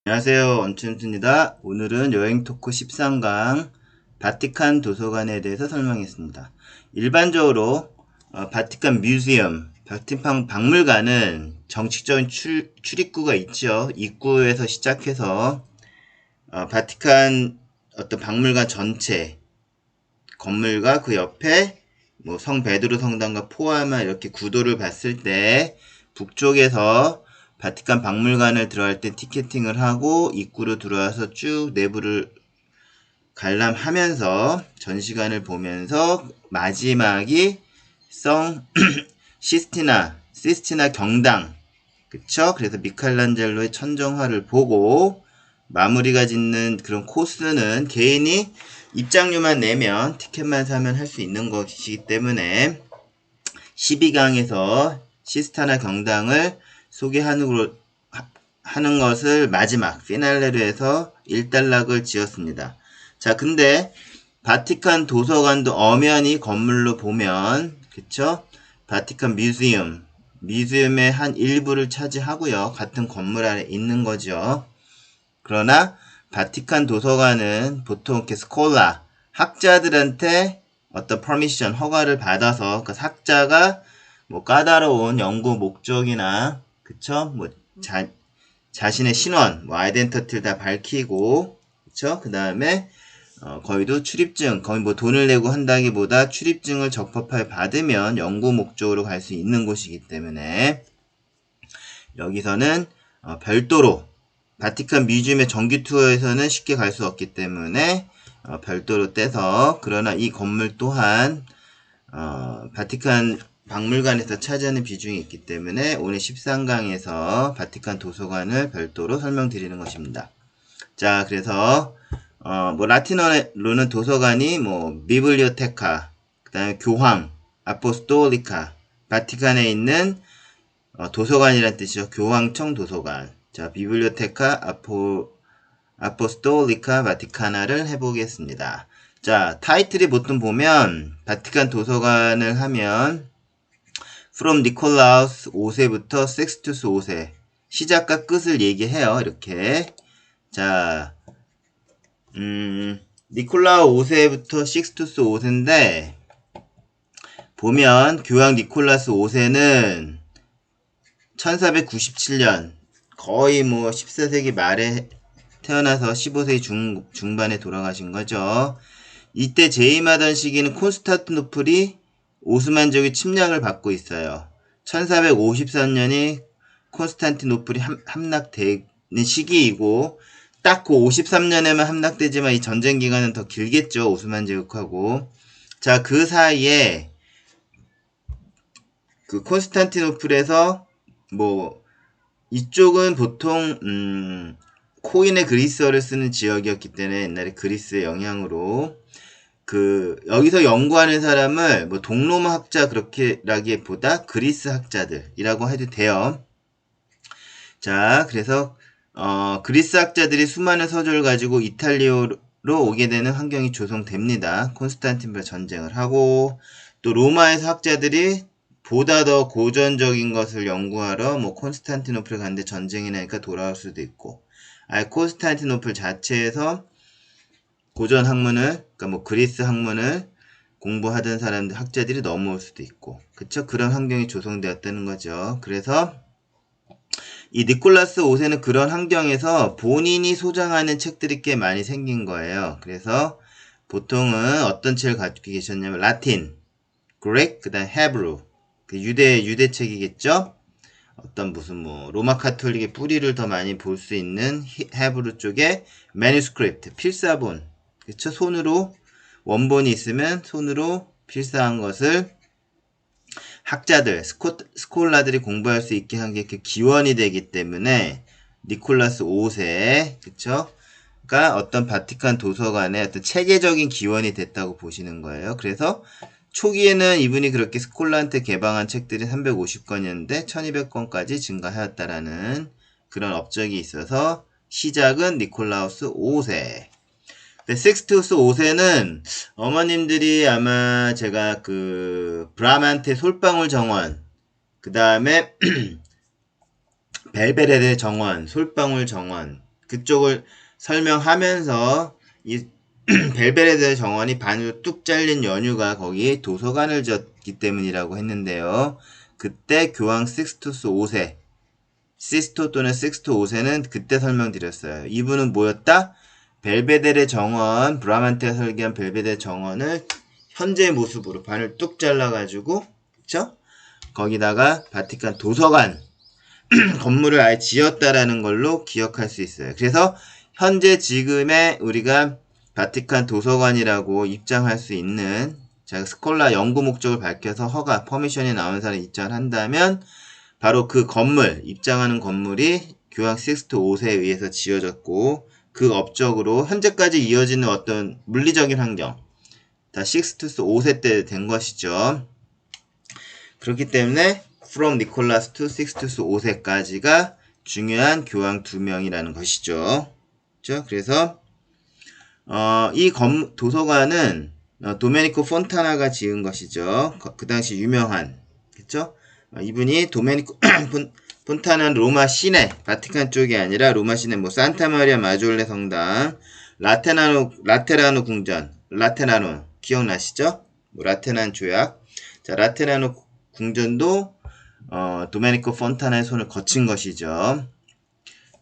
안녕하세요. 원춘입니다. 오늘은 여행 토크 13강 바티칸 도서관에 대해서 설명했습니다. 일반적으로 바티칸 뮤지엄, 바티칸 박물관은 정식적인 출입구가 있죠. 입구에서 시작해서 바티칸 어떤 박물관 전체 건물과 그 옆에 뭐 성 베드로 성당과 포아마 이렇게 구도를 봤을 때 북쪽에서 바티칸 박물관을 들어갈 때 티켓팅을 하고 입구로 들어와서 쭉 내부를 관람하면서 전시관을 보면서 마지막이 성 시스티나 경당, 그쵸? 그래서 미켈란젤로의 천정화를 보고 마무리가 짓는 그런 코스는 개인이 입장료만 내면 티켓만 사면 할 수 있는 것이기 때문에 12강에서 시스타나 경당을 소개하는 것을 마지막 피날레로 해서 일단락을 지었습니다. 자, 근데 바티칸 도서관도 엄연히 건물로 보면 그쵸? 바티칸 뮤지엄의 한 일부를 차지하고요. 같은 건물 안에 있는 거죠. 그러나 바티칸 도서관은 보통 이렇게 스콜라 학자들한테 어떤 퍼미션 허가를 받아서 그 학자가 뭐 까다로운 연구 목적이나 그쵸? 뭐 자신의 신원, 뭐 아이덴티티를 다 밝히고 그쵸? 그 다음에 거의도 출입증, 거의 뭐 돈을 내고 한다기보다 출입증을 적법하게 받으면 연구 목적으로 갈 수 있는 곳이기 때문에 여기서는 별도로 바티칸 뮤지엄의 정기 투어에서는 쉽게 갈 수 없기 때문에 별도로 떼서, 그러나 이 건물 또한 바티칸 박물관에서 차지하는 비중이 있기 때문에 오늘 13강에서 바티칸 도서관을 별도로 설명드리는 것입니다. 자, 그래서 뭐 라틴어로는 도서관이 뭐 비블리오테카, 그 다음에 교황, 아포스톨리카, 바티칸에 있는 도서관이란 뜻이죠. 교황청 도서관. 자, 비블리오테카 아포스톨리카 바티카나를 해보겠습니다. 자, 타이틀이 보통 보면 바티칸 도서관을 하면 From 니콜라우스 5세부터 섹스투스 5세 시작과 끝을 얘기해요. 이렇게. 자, 니콜라우 5세부터 식스투스 5세인데 보면 교황 니콜라스 5세는 1497년 거의 뭐 14세기 말에 태어나서 15세기 중반에 돌아가신 거죠. 이때 재임하던 시기는 콘스탄티노플이 오스만족의 침략을 받고 있어요. 1453년이 콘스탄티노플이 함락되는 시기이고 딱 그 53년에만 함락되지만 이 전쟁 기간은 더 길겠죠. 오스만 제국하고. 자, 그 사이에 그 콘스탄티노플에서 뭐 이쪽은 보통 코인의 그리스어를 쓰는 지역이었기 때문에 옛날에 그리스의 영향으로 여기서 연구하는 사람을 뭐 동로마 학자 그렇게라기보다 그리스 학자들이라고 해도 돼요. 자, 그래서 그리스 학자들이 수많은 서적을 가지고 이탈리아로 오게 되는 환경이 조성됩니다. 콘스탄티노플 전쟁을 하고 또 로마에서 학자들이 보다 더 고전적인 것을 연구하러 뭐 콘스탄티노플에 갔는데 전쟁이 나니까 돌아올 수도 있고, 콘스탄티노플 자체에서 고전 학문을, 그러니까 뭐 그리스 학문을 공부하던 학자들이 넘어올 수도 있고, 그쵸? 그런 환경이 조성되었다는 거죠. 그래서 이 니콜라스 5세는 그런 환경에서 본인이 소장하는 책들이 꽤 많이 생긴 거예요. 그래서 보통은 어떤 책을 가지고 계셨냐면 라틴, 그렉, 그 다음 헤브루, 유대 책이겠죠? 어떤 무슨 뭐 로마 카톨릭의 뿌리를 더 많이 볼 수 있는 헤브루 쪽에 매뉴스크립트, 필사본, 그쵸? 손으로 원본이 있으면 손으로 필사한 것을 학자들, 스콜라들이 공부할 수 있게 한 게 그 기원이 되기 때문에 니콜라스 5세, 그쵸? 가 어떤 바티칸 도서관의 어떤 체계적인 기원이 됐다고 보시는 거예요. 그래서 초기에는 이분이 그렇게 스콜라한테 개방한 책들이 350권이었는데 1200권까지 증가하였다라는 그런 업적이 있어서 시작은 니콜라우스 5세. 섹스투스 5세는 어머님들이 아마 제가 브라만테 솔방울 정원, 그 다음에 벨베레데 정원, 솔방울 정원, 그쪽을 설명하면서 이 벨베레데 정원이 반으로 뚝 잘린 연유가 거기 도서관을 지었기 때문이라고 했는데요. 그때 교황 식스투스 5세, 시스토 또는 식스토 5세는 그때 설명드렸어요. 이분은 뭐였다? 벨베데레 정원, 브라만테가 설계한 벨베데레 정원을 현재의 모습으로 반을 뚝 잘라가지고, 그쵸? 거기다가 바티칸 도서관 건물을 아예 지었다라는 걸로 기억할 수 있어요. 그래서 현재 지금의 우리가 바티칸 도서관이라고 입장할 수 있는, 자, 스콜라 연구 목적을 밝혀서 허가, 퍼미션이 나온 사람 입장을 한다면 바로 그 건물, 입장하는 건물이 교황 식스토 5세에 의해서 지어졌고 그 업적으로 현재까지 이어지는 어떤 물리적인 환경, 다 식스투스 5세 때 된 것이죠. 그렇기 때문에 from 니콜라스 to 식스투스 5세까지가 중요한 교황 2명이라는 것이죠. 그렇죠? 그래서 이 도서관은 도메니코 폰타나가 지은 것이죠. 그 당시 유명한, 그쵸? 이분이 도메니코 폰타나는 로마 시내, 바티칸 쪽이 아니라 로마 시내 뭐 산타 마리아 마졸레 성당, 라테라노 궁전, 라테라노 기억나시죠? 뭐 라테난 조약. 자, 라테라노 궁전도 도메니코 폰타나의 손을 거친 것이죠.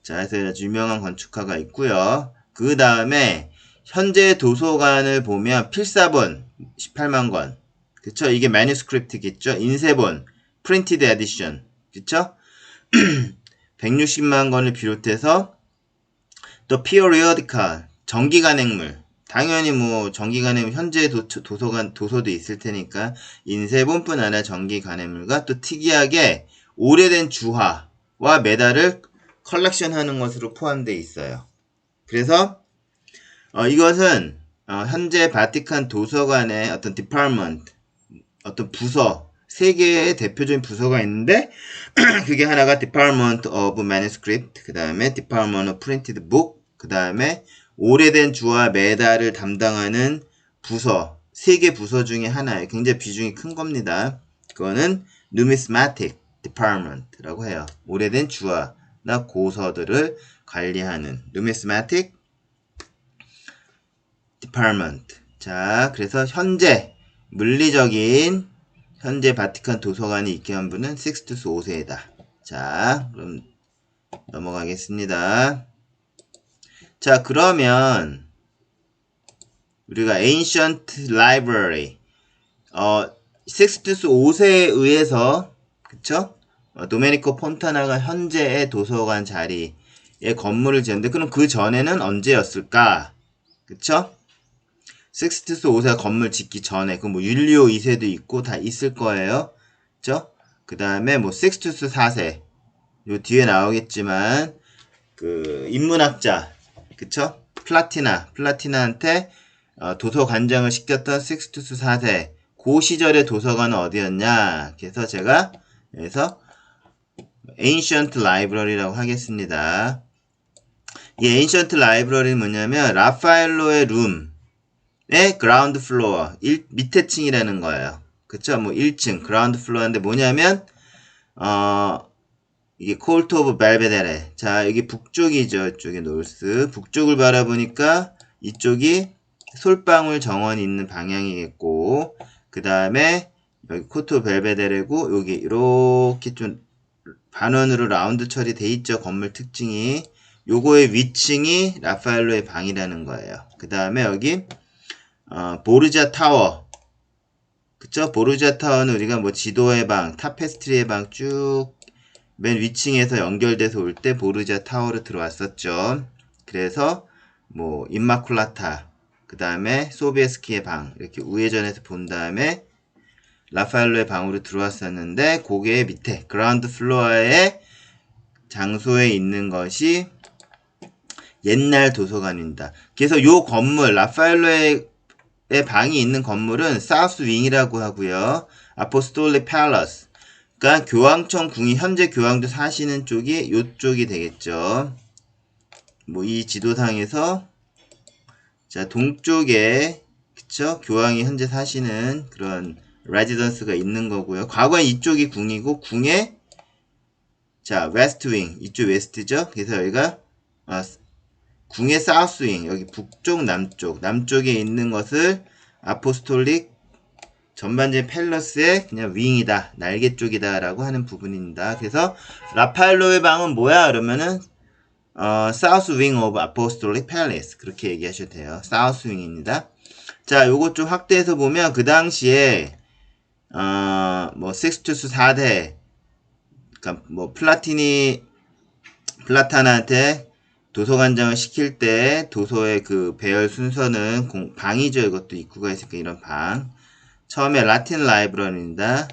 자, 그래서 아주 유명한 건축가가 있고요. 그 다음에 현재 도서관을 보면 필사본 18만 권, 그쵸? 이게 매뉴스크립트겠죠? 인쇄본, 프린티드 에디션, 그쵸? 160만 권을 비롯해서 또 피어리어디칼, 정기간행물, 당연히 뭐 정기간행물, 현재 도서관 도서도 있을 테니까 인쇄본뿐 아니라 정기간행물과 또 특이하게 오래된 주화와 메달을 컬렉션하는 것으로 포함되어 있어요. 그래서 이것은 현재 바티칸 도서관의 어떤 디파트먼트, 어떤 부서, 세 개의 대표적인 부서가 있는데 그게 하나가 Department of Manuscript, 그 다음에 Department of Printed Book, 그 다음에 오래된 주와 메달을 담당하는 부서, 세 개 부서 중에 하나예요. 굉장히 비중이 큰 겁니다. 그거는 Numismatic Department라고 해요. 오래된 주화나 고서들을 관리하는 Numismatic Department. 자, 그래서 현재 물리적인 현재 바티칸 도서관이 있게 한 분은 식스투스 5세이다. 자, 그럼 넘어가겠습니다. 자, 그러면 우리가 Ancient Library, 식스투스 5세에 의해서, 그쵸? 도메니코 폰타나가 현재의 도서관 자리에 건물을 지었는데, 그럼 그 전에는 언제였을까? 그쵸? 식스투스 5세가 건물 짓기 전에, 그 뭐 율리오 2세도 있고 다 있을 거예요. 그쵸? 그 다음에 뭐 식스투스 4세, 요 뒤에 나오겠지만, 그 인문학자, 그쵸? 플라티나한테 도서관장을 시켰던 식스투스 4세, 그 시절의 도서관은 어디였냐? 그래서 제가 여기서 Ancient Library라고 하겠습니다. 이 Ancient Library는 뭐냐면 라파엘로의 룸의 그라운드 플로어, 밑에 층이라는 거예요. 그쵸? 뭐 1층 그라운드 플로어인데 뭐냐면 이게 콜트 오브 벨베데레. 자, 여기 북쪽이죠. 이쪽이 노스. 북쪽을 바라보니까 이쪽이 솔방울 정원이 있는 방향이겠고, 그 다음에 여기 콜트 오브 벨베데레고, 여기 이렇게 좀 반원으로 라운드 처리돼 있죠. 건물 특징이. 요거의 위층이 라파엘로의 방이라는 거예요. 그 다음에 여기 보르자 타워. 그쵸? 보르자 타워는 우리가 뭐 지도의 방, 타페스트리의 방 쭉 맨 위층에서 연결돼서 올 때 보르자 타워로 들어왔었죠. 그래서 뭐 임마쿨라타, 그 다음에 소비에스키의 방 이렇게 우회전해서 본 다음에 라파엘로의 방으로 들어왔었는데 고개 밑에 그라운드 플로어의 장소에 있는 것이 옛날 도서관입니다. 그래서 요 건물 라파엘로의 방이 있는 건물은 사우스 윙이라고 하고요. 아포스톨릭 팔러스, 그러니까 교황청 궁이 현재 교황도 사시는 쪽이 요쪽이 되겠죠. 뭐 이 지도상에서 자 동쪽에 그쵸? 교황이 현재 사시는 그런 레지던스가 있는 거고요. 과거엔 이쪽이 궁이고 궁의 자 웨스트 윙, 이쪽 웨스트죠. 그래서 여기가 궁의 사우스윙, 여기 북쪽, 남쪽에 있는 것을 아포스톨릭 전반적인 팰러스의 그냥 윙이다, 날개 쪽이다 라고 하는 부분입니다. 그래서 라파엘로의 방은 뭐야? 그러면은 사우스 윙 오브 아포스톨릭 팰리스, 그렇게 얘기하셔도 돼요. 사우스 윙입니다. 자, 요거 좀 확대해서 보면 그 당시에 뭐 식스투스 4대, 그러니까 뭐 플라타나한테 도서관장을 시킬 때 도서의 그 배열 순서는 방이죠. 이것도 입구가 있으니까 이런 방. 처음에 라틴 라이브러리입니다.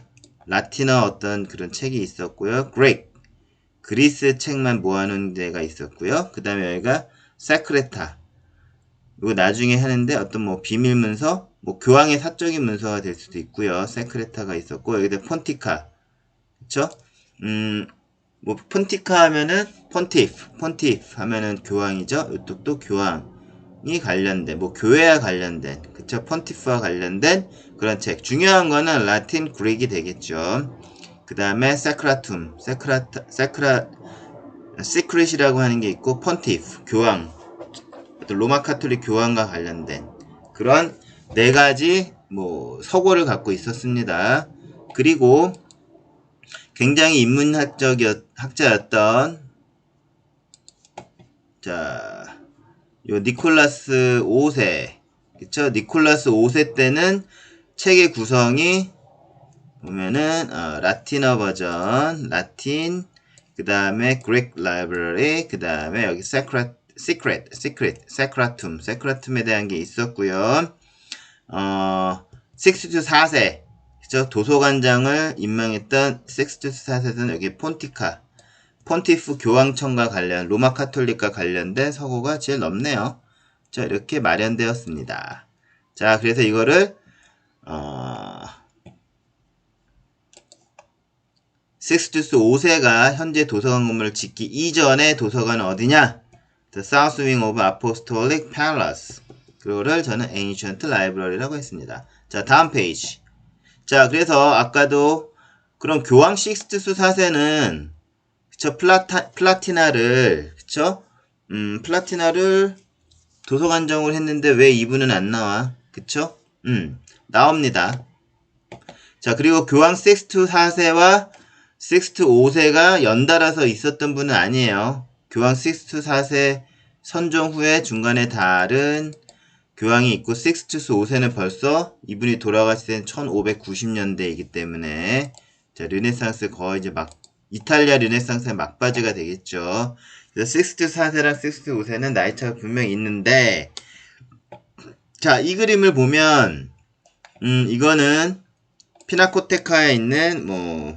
라틴어 어떤 그런 책이 있었고요. 그리스 책만 모아놓은 데가 있었고요. 그 다음에 여기가 세크레타. 이거 나중에 하는데 어떤 뭐 비밀 문서, 뭐 교황의 사적인 문서가 될 수도 있고요. 세크레타가 있었고, 여기다 폰티카. 그쵸? 뭐 폰티카 하면은 폰티프 하면은 교황이죠. 이쪽도 교황이 관련된, 뭐 교회와 관련된, 그쵸? 폰티프와 관련된 그런 책. 중요한 거는 라틴 그릭이 되겠죠. 그 다음에 시크릿이라고 하는 게 있고, 폰티프 교황, 로마 카톨릭 교황과 관련된 그런 네 가지 뭐 서고를 갖고 있었습니다. 그리고 굉장히 학자였던 자, 요 니콜라스 5세, 그쵸? 니콜라스 5세 때는 책의 구성이 보면은 라틴어 버전, 라틴, 그 다음에 그릭 라이브러리, 그 다음에 여기 세크라툼에 대한 게 있었고요. 식스투스 4세, 그죠? 도서관장을 임명했던 식스투스 4세는 여기 폰티프 교황청과 관련, 로마 카톨릭과 관련된 서고가 제일 넓네요. 자, 이렇게 마련되었습니다. 자, 그래서 이거를 식스투스 5세가 현재 도서관 건물을 짓기 이전의 도서관은 어디냐? The South Wing of Apostolic Palace. 그거를 저는 Ancient Library라고 했습니다. 자, 다음 페이지. 자, 그래서 아까도 그럼 교황 식스투스 4세는 그쵸? 플라티나를 그쵸? 플라티나를 도서관장을 했는데 왜 이분은 안 나와? 그쵸? 나옵니다. 자, 그리고 교황 식스투스 4세와 식스투스 5세가 연달아서 있었던 분은 아니에요. 교황 식스투스 4세 선종 후에 중간에 다른 교황이 있고, 식스투스 5세는 벌써 이분이 돌아가실 때는 1590년대이기 때문에, 자, 르네상스 거의 이제 이탈리아 르네상스의 막바지가 되겠죠. 그래서 식스투스 4세랑 식스투스 5세는 나이차가 분명히 있는데, 자, 이 그림을 보면, 이거는 피나코테카에 있는,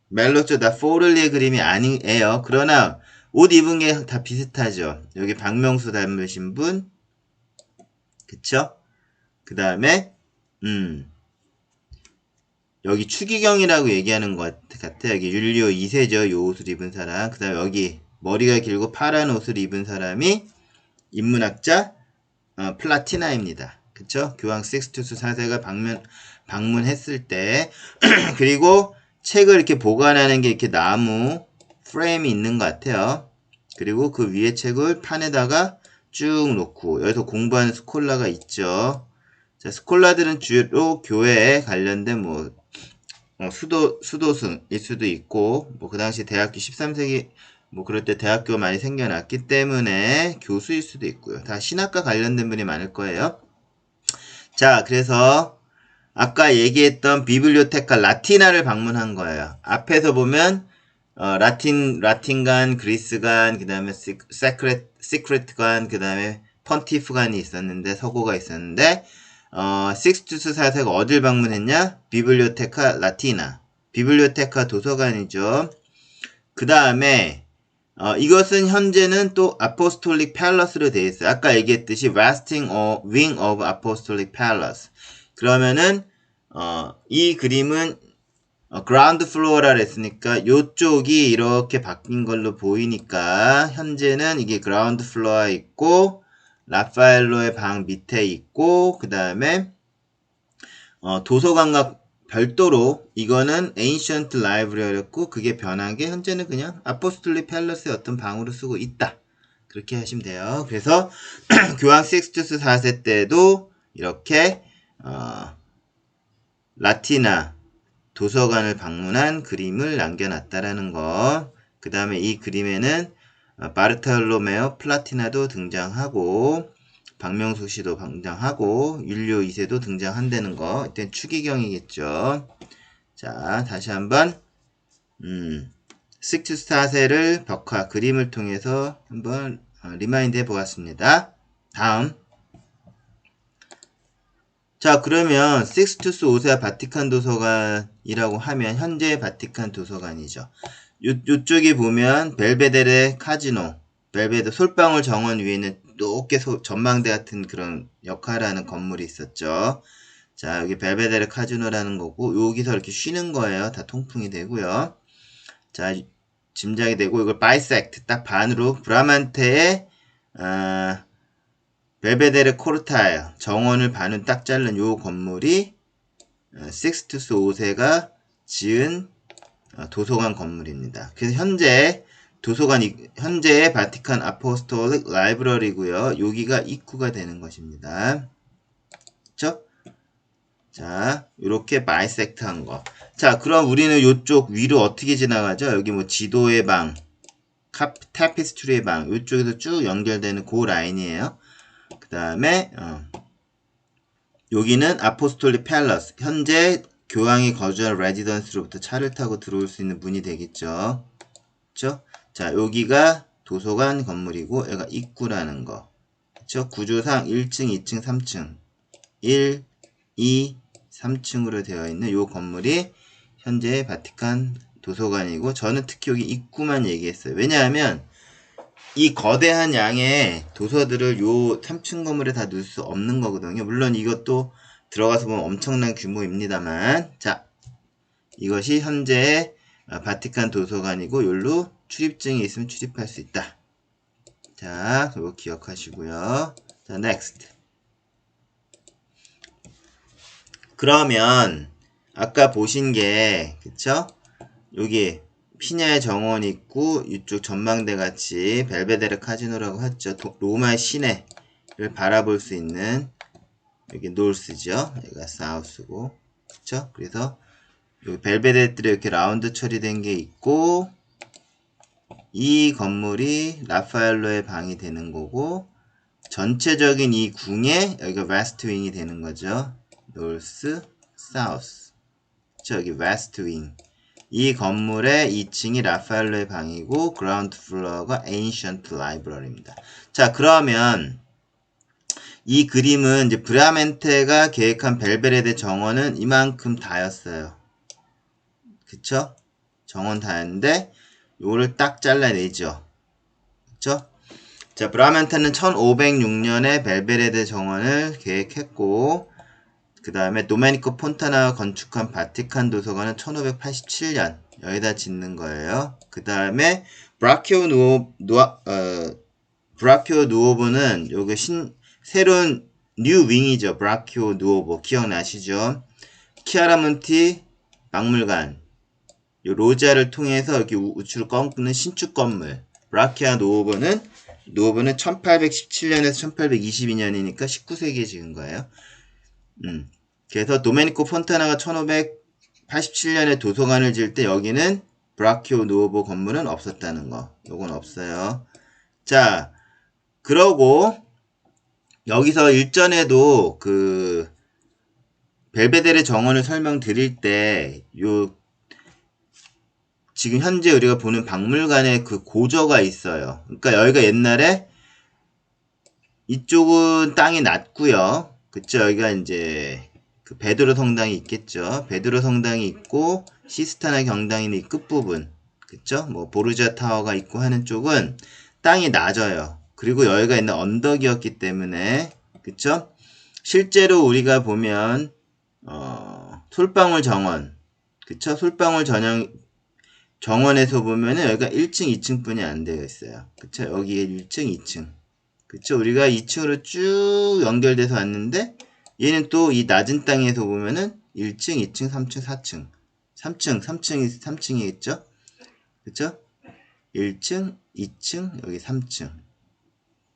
멜로조 다 포를리의 그림이 아니에요. 그러나, 옷 입은 게 다 비슷하죠. 여기 박명수 닮으신 분, 그쵸? 그 다음에, 여기 추기경이라고 얘기하는 것 같아. 여기 율리오 2세죠. 요 옷을 입은 사람. 그 다음에 여기 머리가 길고 파란 옷을 입은 사람이 인문학자 플라티나입니다. 그쵸? 교황 식스투스 4세가 방문했을 때 그리고 책을 이렇게 보관하는 게 이렇게 나무 프레임이 있는 것 같아요. 그리고 그 위에 책을 판에다가 쭉 놓고 여기서 공부하는 스콜라가 있죠. 자, 스콜라들은 주로 교회에 관련된 수도승일 수도 있고, 그 당시 대학교 13세기, 그럴 때 대학교가 많이 생겨났기 때문에 교수일 수도 있고요. 다 신학과 관련된 분이 많을 거예요. 자, 그래서 아까 얘기했던 비블리오테카 라티나를 방문한 거예요. 앞에서 보면 라틴관, 그리스관, 그 다음에 시크릿관, 그 다음에 펀티프관이 있었는데, 서고가 있었는데, 식스투스 4세가 어딜 방문했냐? 비블리오테카 라티나. 비블리오테카 도서관이죠. 그 다음에, 이것은 현재는 또 아포스톨릭 팰러스로 되어 있어요. 아까 얘기했듯이 Resting Wing of Apostolic Palace. 그러면은, 이 그림은 그라운드 플로어라 했으니까 요쪽이 이렇게 바뀐 걸로 보이니까 현재는 이게 그라운드 플로어에 있고 라파엘로의 방 밑에 있고 그 다음에 도서관과 별도로 이거는 Ancient Library였고 그게 변한 게 현재는 그냥 아포스톨릭 팰러스의 어떤 방으로 쓰고 있다. 그렇게 하시면 돼요. 그래서 교황 식스투스 4세 때도 이렇게 라티나 도서관을 방문한 그림을 남겨놨다라는 거. 그 다음에 이 그림에는 바르톨로메오 플라티나도 등장하고 박명수 씨도 등장하고 율리오 2세도 등장한다는 거. 이때 추기경이겠죠. 자, 다시 한번 식투스 4세를 벽화 그림을 통해서 한번 리마인드 해보았습니다. 다음. 자, 그러면 식스투스 5세 바티칸 도서관이라고 하면 현재 바티칸 도서관이죠. 요쪽에 보면 벨베데레 카지노, 벨베데 솔방울 정원 위에는 높게 전망대 같은 그런 역할을 하는 건물이 있었죠. 자, 여기 벨베데레 카지노라는 거고 여기서 이렇게 쉬는 거예요. 다 통풍이 되고요. 자, 짐작이 되고 이걸 바이섹트 딱 반으로 브라만테의 벨베데레 코르타일 정원을 반은 딱 자른 요 건물이 식스투스 5세가 지은 도서관 건물입니다. 그래서 현재 현재의 바티칸 아포스톨릭 라이브러리고요. 여기가 입구가 되는 것입니다. 그쵸? 자, 요렇게 바이섹트한 거. 자, 그럼 우리는 요쪽 위로 어떻게 지나가죠? 여기 뭐 지도의 방, 타피스트리의 방, 요쪽에서 쭉 연결되는 그 라인이에요. 그 다음에 여기는 아포스톨릭 팰러스, 현재 교황이 거주한 레지던스로부터 차를 타고 들어올 수 있는 문이 되겠죠. 그쵸? 자, 여기가 도서관 건물이고 여기가 입구라는 거. 그쵸? 구조상 1층, 2층, 3층 1, 2, 3층으로 되어 있는 요 건물이 현재 바티칸 도서관이고 저는 특히 여기 입구만 얘기했어요. 왜냐하면 이 거대한 양의 도서들을 요 3층 건물에 다 넣을 수 없는 거거든요. 물론 이것도 들어가서 보면 엄청난 규모입니다만, 자, 이것이 현재의 바티칸 도서관이고 여기로 출입증이 있으면 출입할 수 있다. 자, 이거 기억하시고요. 자, next. 그러면 아까 보신 게 그쵸? 여기 피냐의 정원이 있고 이쪽 전망대 같이 벨베데레 카지노라고 했죠. 로마의 시내를 바라볼 수 있는 여기 노스죠. 여기가 사우스고 그쵸? 그래서 여기 벨베데레들이 이렇게 라운드 처리된 게 있고 이 건물이 라파엘로의 방이 되는 거고 전체적인 이 궁에 여기가 웨스트 윙이 되는 거죠. 노스, 사우스 저기 웨스트 윙 이 건물의 2층이 라파엘로의 방이고 그라운드 플로어가 에인션트 라이브러리입니다. 자, 그러면 이 그림은 이제 브라멘테가 계획한 벨베데레 정원은 이만큼 다였어요. 그쵸? 정원 다였는데 요거를 딱 잘라내죠. 그쵸? 자, 브라멘테는 1506년에 벨베데레 정원을 계획했고 그 다음에 도메니코 폰타나가 건축한 바티칸 도서관은 1587년 여기다 짓는 거예요. 그 다음에 브라키오 누오보는 요게 새로운 뉴 윙이죠. 브라키오 누오보 기억나시죠? 키아라몬티 박물관 요 로자를 통해서 이렇게 우측으로 꺾는 신축 건물 브라키아 누오보는 1817년에서 1822년이니까 19세기에 지은 거예요. 그래서 도메니코 폰타나가 1587년에 도서관을 지을 때 여기는 브라키오 누오보 건물은 없었다는 거. 요건 없어요. 자, 그러고 여기서 일전에도 그 벨베데레 정원을 설명드릴 때 지금 현재 우리가 보는 박물관에 그 고저가 있어요. 그러니까 여기가 옛날에 이쪽은 땅이 낮고요. 그쵸? 여기가 이제 그 베드로 성당이 있겠죠. 베드로 성당이 있고 시스타나 경당이 있는 끝부분, 그쵸? 뭐 보르자 타워가 있고 하는 쪽은 땅이 낮아요. 그리고 여기가 있는 언덕이었기 때문에 그쵸? 실제로 우리가 보면 솔방울 정원, 그쵸? 솔방울 정원에서 보면은 여기가 1층, 2층뿐이 안 되어 있어요. 그쵸? 여기에 1층, 2층. 그쵸? 우리가 2층으로 쭉 연결돼서 왔는데 얘는 또 이 낮은 땅에서 보면은 1층, 2층, 3층, 4층 3층이겠죠? 그쵸? 1층, 2층, 여기 3층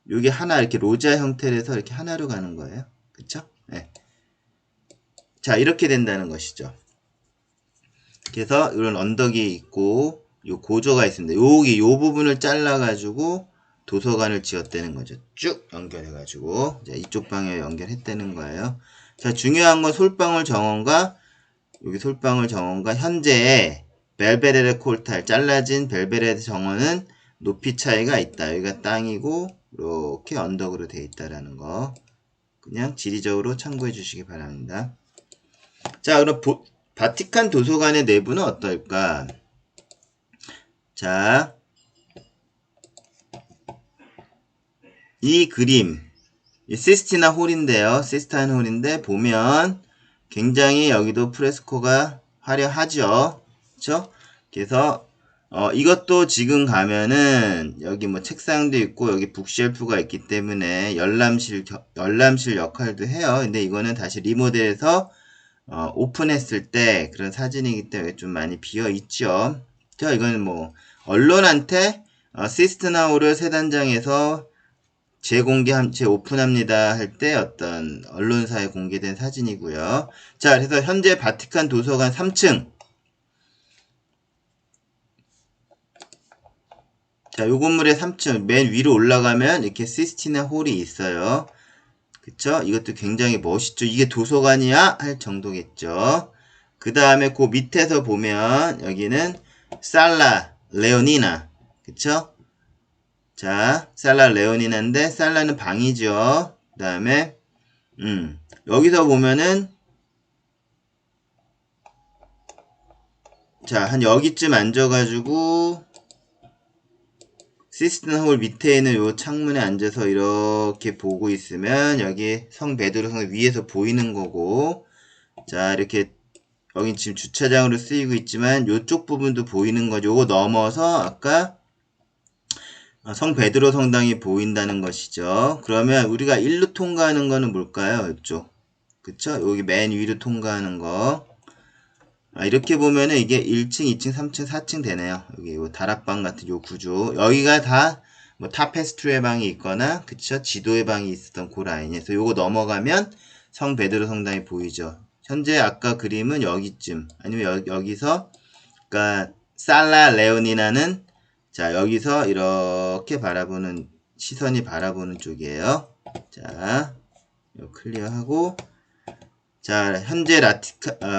요게 하나 이렇게 로자 형태로 해서 이렇게 하나로 가는 거예요. 그쵸? 네. 자, 이렇게 된다는 것이죠. 그래서 이런 언덕이 있고 요 고조가 있습니다. 여기 요 부분을 잘라가지고 도서관을 지었다는 거죠. 쭉 연결해가지고 이쪽 방향에 연결했다는 거예요. 자, 중요한 건 솔방울 정원과 여기 솔방울 정원과 현재의 벨베레르 콜탈 잘라진 벨베레르 정원은 높이 차이가 있다. 여기가 땅이고 이렇게 언덕으로 되어 있다라는 거 그냥 지리적으로 참고해 주시기 바랍니다. 자, 그럼 바티칸 도서관의 내부는 어떨까? 자, 이 그림 시스티나 홀인데요. 시스타인 홀인데 보면 굉장히 여기도 프레스코가 화려하죠. 그렇죠? 그래서 이것도 지금 가면은 여기 뭐 책상도 있고 여기 북쉘프가 있기 때문에 열람실 역할도 해요. 근데 이거는 다시 리모델해서 오픈했을 때 그런 사진이기 때문에 좀 많이 비어 있죠. 자, 이거는 뭐 언론한테 시스트나우를 새 단장에서 재오픈합니다 할 때 어떤 언론사에 공개된 사진이고요. 자, 그래서 현재 바티칸 도서관 3층. 자, 요 건물의 3층 맨 위로 올라가면 이렇게 시스티나 홀이 있어요. 그쵸? 이것도 굉장히 멋있죠. 이게 도서관이야? 할 정도겠죠. 그 다음에 그 밑에서 보면 여기는 살라 레오니나. 그쵸? 자, 살라 레오니나인데 살라는 방이죠. 그 다음에 여기서 보면은 자, 한 여기쯤 앉아가지고 시스템 홀 밑에 있는 요 창문에 앉아서 이렇게 보고 있으면 여기 성 베드로 성 위에서 보이는 거고, 자, 이렇게 여기 지금 주차장으로 쓰이고 있지만 요쪽 부분도 보이는 거죠. 요거 넘어서 아까 성 베드로 성당이 보인다는 것이죠. 그러면 우리가 일로 통과하는 거는 뭘까요? 이쪽. 그쵸? 여기 맨 위로 통과하는 거. 이렇게 보면은 이게 1층, 2층, 3층, 4층 되네요. 여기 요 다락방 같은 요 구조. 여기가 다 뭐 타페스트리의 방이 있거나, 그쵸? 지도의 방이 있었던 그 라인에서 요거 넘어가면 성 베드로 성당이 보이죠. 현재 아까 그림은 여기쯤, 아니면 여기서, 그니까, 살라 레오니나는, 자, 여기서 이렇게 바라보는, 시선이 바라보는 쪽이에요. 자, 요 클리어하고, 자, 현재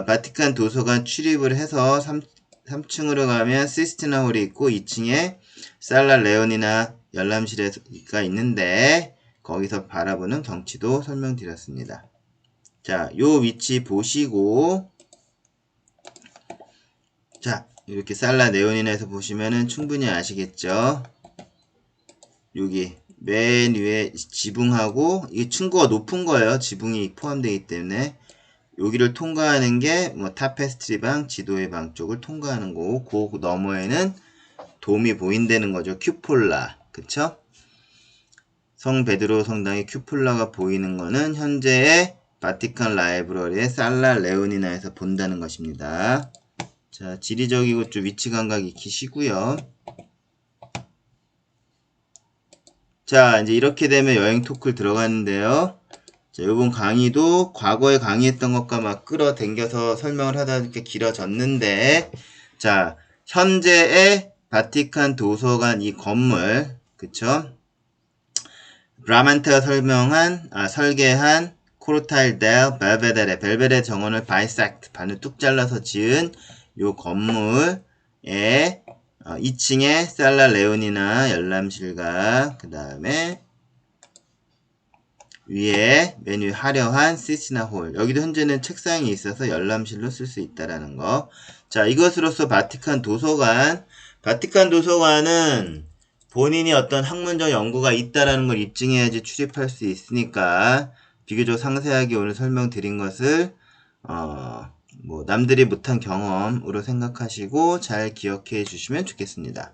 바티칸 도서관 출입을 해서 3층으로 가면 시스티나 홀이 있고 2층에 살라 레오니나 열람실가 있는데 거기서 바라보는 경치도 설명드렸습니다. 자, 요 위치 보시고 자, 이렇게 살라 레오니나에서 보시면은 충분히 아시겠죠? 여기 맨 위에 지붕하고 이게 층고가 높은 거예요. 지붕이 포함되기 때문에 여기를 통과하는 게 뭐 타페스트리 방, 지도의 방 쪽을 통과하는 거고 그 너머에는 돔이 보인다는 거죠. 큐폴라. 그쵸? 성 베드로 성당의 큐폴라가 보이는 거는 현재의 바티칸 라이브러리의 살라 레오니나에서 본다는 것입니다. 자, 지리적이고 좀 위치 감각 익히시고요. 자, 이제 이렇게 되면 여행 토크를 들어가는데요. 자, 요번 강의도 과거에 강의했던 것과 막 끌어당겨서 설명을 하다 이렇게 길어졌는데, 자, 현재의 바티칸 도서관 이 건물, 그쵸? 브라만트가 설계한 코르탈 델 벨베레 정원을 바이섹트, 반을 뚝 잘라서 지은 요 건물에 2층에 살라 레오니나 열람실과 그 다음에 위에 맨 위 화려한 시스티나 홀. 여기도 현재는 책상이 있어서 열람실로 쓸 수 있다라는 거. 자, 이것으로서 바티칸 도서관은 본인이 어떤 학문적 연구가 있다라는 걸 입증해야지 출입할 수 있으니까 비교적 상세하게 오늘 설명드린 것을 뭐 남들이 못한 경험으로 생각하시고 잘 기억해 주시면 좋겠습니다.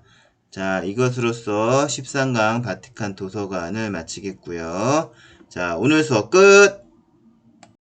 자, 이것으로서 13강 바티칸 도서관을 마치겠고요. 자, 오늘 수업 끝!